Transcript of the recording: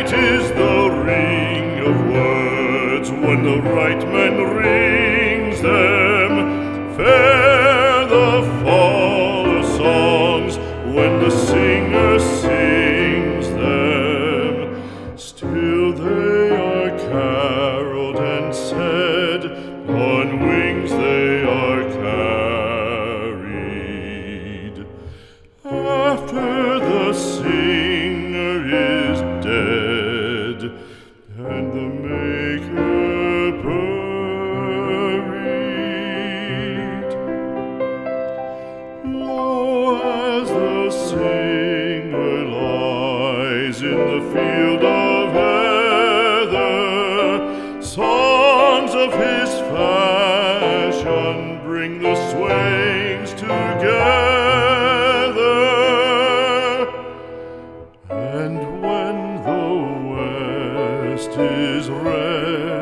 Sweet is the ring of words when the right man rings them. Fair the fall of songs when the singer sings them. Still they are caroled and said, on wings they are carried. After the singer is dead and the maker buried, lo, as the singer lies in the field of heather, songs of his fashion bring the swains together. And when the west is red